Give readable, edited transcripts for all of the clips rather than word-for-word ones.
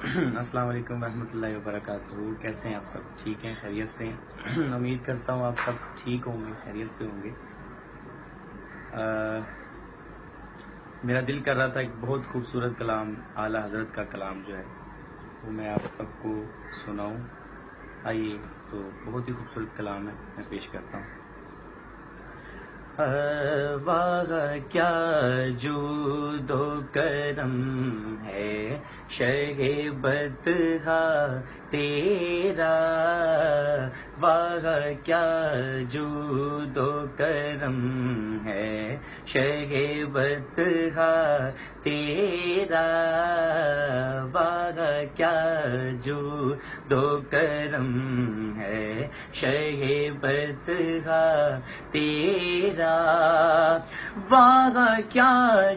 السلام علیکم ورحمۃ اللہ وبرکاتہ. کیسے ہیں آپ سب؟ ٹھیک ہیں؟ خیریت سے ہیں؟ امید کرتا ہوں آپ سب ٹھیک ہوں گے، خیریت سے ہوں گے. میرا دل کر رہا تھا ایک بہت خوبصورت کلام، اعلیٰ حضرت کا کلام جو ہے وہ میں آپ سب کو سناؤں. آئیے، تو بہت ہی خوبصورت کلام ہے، میں پیش کرتا ہوں. واہ کیا جود و کرم ہے شہ بدہا تیرا، واہ کیا جود و کرم ہے شہ بدہا تیرا، واہ کیا جود و کرم ہے شہ بدہا تیرا، واہ کیا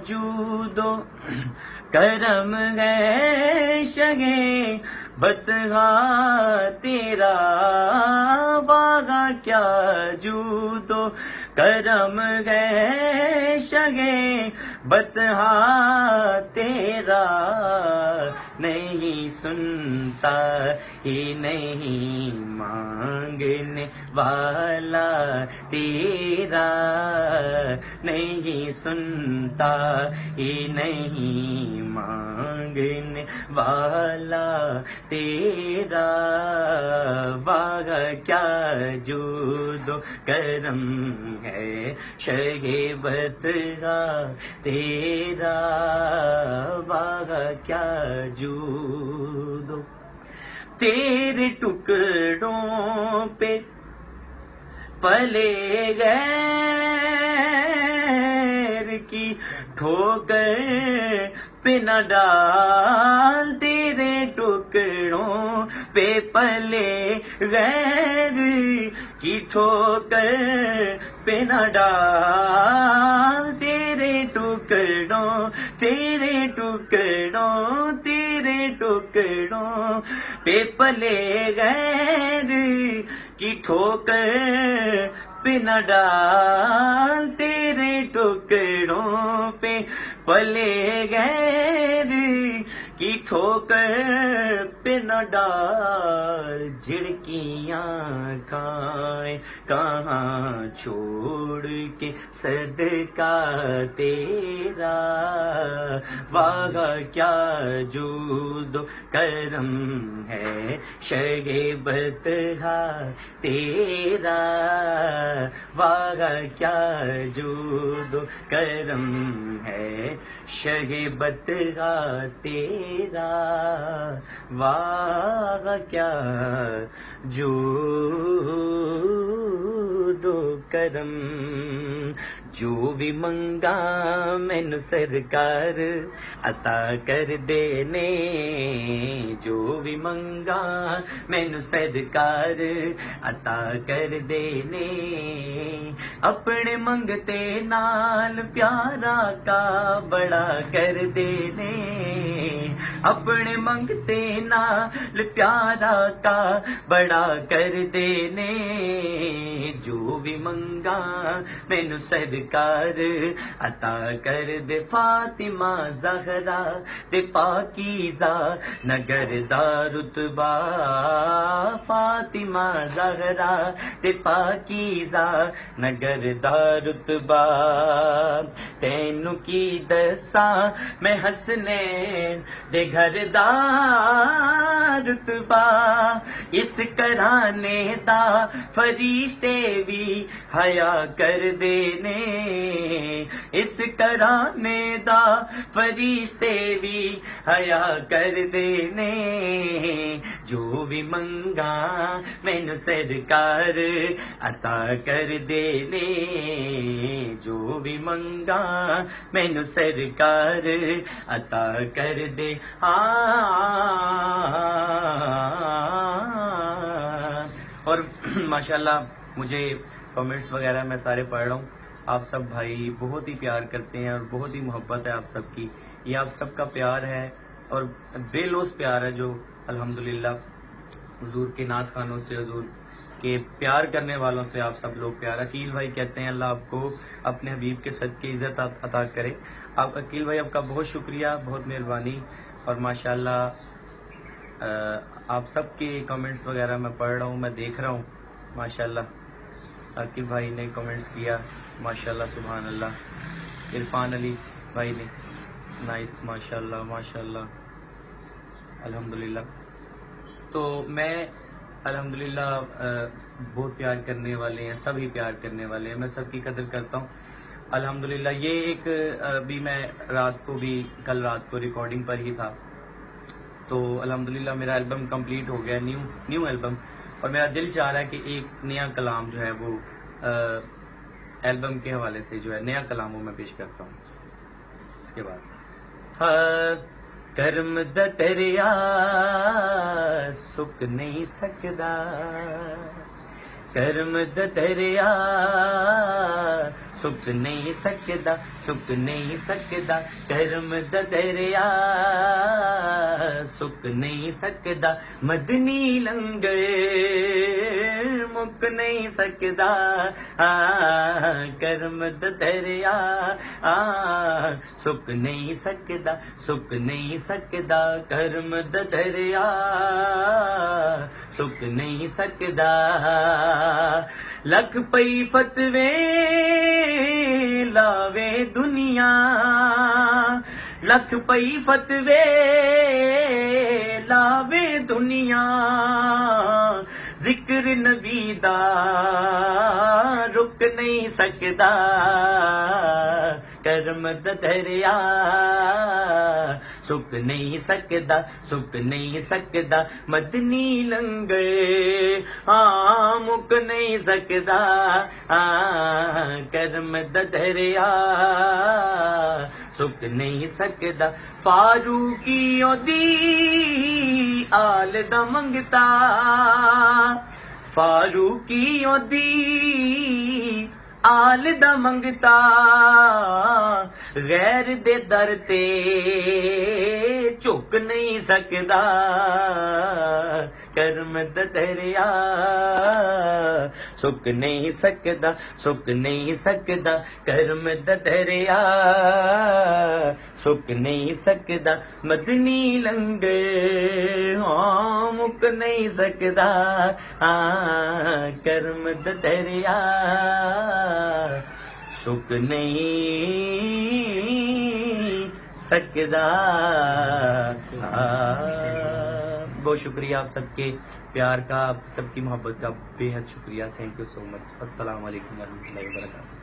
جود و کرم ہے شہ بدہا تیرا، واہ کیا جود و کرم ہے شہ بدہا تیرا، نہیں سنتا ہی نہیں مانگنے والا تیرا، نہیں سنتا ہی نہیں مانگنے والا تیرا، واہ کیا جود و کرم ہے شہ بدہا تیرا، واہ کیا جود و تیرے ٹکڑوں پہ پلے غیر کی ٹھوکر پہ نہ ڈال، تیرے ٹکڑوں پہ پلے غیر کی ٹھوکر پہ نہ ڈال، تیرے ٹکڑوں تیرے ٹکڑوں تیرے ٹکڑوں پہ پلے غیر کی ٹھوکر پہ نہ ڈال، تیرے ٹکڑوں پہ پلے غیر کی ٹھوکر پہ نہ ڈال، جھڑکیاں کھائیں کہاں چھوڑ کے صدقہ تیرا، واہ کیا جود و کرم ہے شہ بدہا تیرا، واہ کیا جود و کرم ہے شہ بدہا تیرا، واہ کیا جود و کرم. جو بھی منگا مینو سرکار عطا کر دینے، جو بھی منگا مینو سرکار عطا کر دینے، اپنے منگتے نال پیارا کا بڑا کر دینے، اپنے منگتے نال پیارا کا بڑا کر دینے، جو بھی منگا مینو سرکار عطا کر دے، فاطمہ زہرا تے پاکیزہ نگر دا رتبہ، فاطمہ زہرا تے پاکیزہ نگر دا رتبہ، تینوں کی دساں میں حسنین دے گھر دا رتبہ، اس گھرانے دا فرشتے بھی حیا کر دینے، اس گھرانے دا فرشتے بھی حیا کر دینے، جو بھی منگا مینو سرکار عطا کر دینے، جو بھی منگا مینو سرکار عطا کر دے. اور ماشاءاللہ مجھے کمنٹس وغیرہ میں سارے پڑھ رہا ہوں، آپ سب بھائی بہت ہی پیار کرتے ہیں اور بہت ہی محبت ہے آپ سب کی، یہ آپ سب کا پیار ہے اور بے لوث پیار ہے جو الحمدللہ حضور کے نعت خوانوں سے، حضور کے پیار کرنے والوں سے آپ سب لوگ پیار. عقیل بھائی کہتے ہیں اللہ آپ کو اپنے حبیب کے صدقے عزت عطا کرے. آپ عقیل بھائی آپ کا بہت شکریہ، بہت مہربانی. اور ماشاءاللہ آپ سب کے کمنٹس وغیرہ میں پڑھ رہا ہوں، میں دیکھ رہا ہوں ماشاءاللہ. ثاقب بھائی نے کمنٹس کیا ماشاءاللہ سبحان اللہ. عرفان علی بھائی نے نائس ماشاءاللہ ماشاءاللہ الحمدللہ. تو میں الحمدللہ بہت پیار کرنے والے ہیں، سبھی پیار کرنے والے ہیں، میں سب کی قدر کرتا ہوں الحمدللہ. یہ ایک ابھی میں کل رات کو ریکارڈنگ پر ہی تھا، تو الحمدللہ میرا البم کمپلیٹ ہو گیا، نیو البم. اور میرا دل چاہ رہا ہے کہ ایک نیا کلام جو ہے وہ البم کے حوالے سے جو ہے نیا کلام وہ میں پیش کرتا ہوں. اس کے بعد کرم دا تیریا سک نہیں سکدا، کرم دا تیریا سک نہیں سکدا، سک نہیں سکدا، کرم دا تیریا سک نہیں سکدا، مدنی لنگر مک نہیں سکدا. کرم دا تیریا سک نہیں سکدا، سک نہیں سکدا، کرم دا تیریا سک نہیں سکدا. لکھ پئی فتوے لاوے دنیا، لکھ پئی فتوے لاوے دنیا، ذکر نبی دا رک نہیں سکدا. کرم دا دریا سک نہیں سکدا، سک نہیں سکدا، مدنی لنگر مک نہیں سکدا. کرم دا دریا سک نہیں سکدا. فاروقی دی آل دا منگتا، فاروقی دی آل دا منگتا، غیر دے در تے جھک نہیں سکدا. کرم دا دریا سک نہیں سکدا، سک نہیں سکدا، کرم دا دریا سک نہیں سکدا. مدنی لنگر مک نہیں سکدا. کرم دا دریا سک نہیں سکدا. بہت شکریہ آپ سب کے پیار کا، آپ سب کی محبت کا بے حد شکریہ. تھینک یو سو مچ. السلام علیکم ورحمۃ اللہ وبرکاتہ.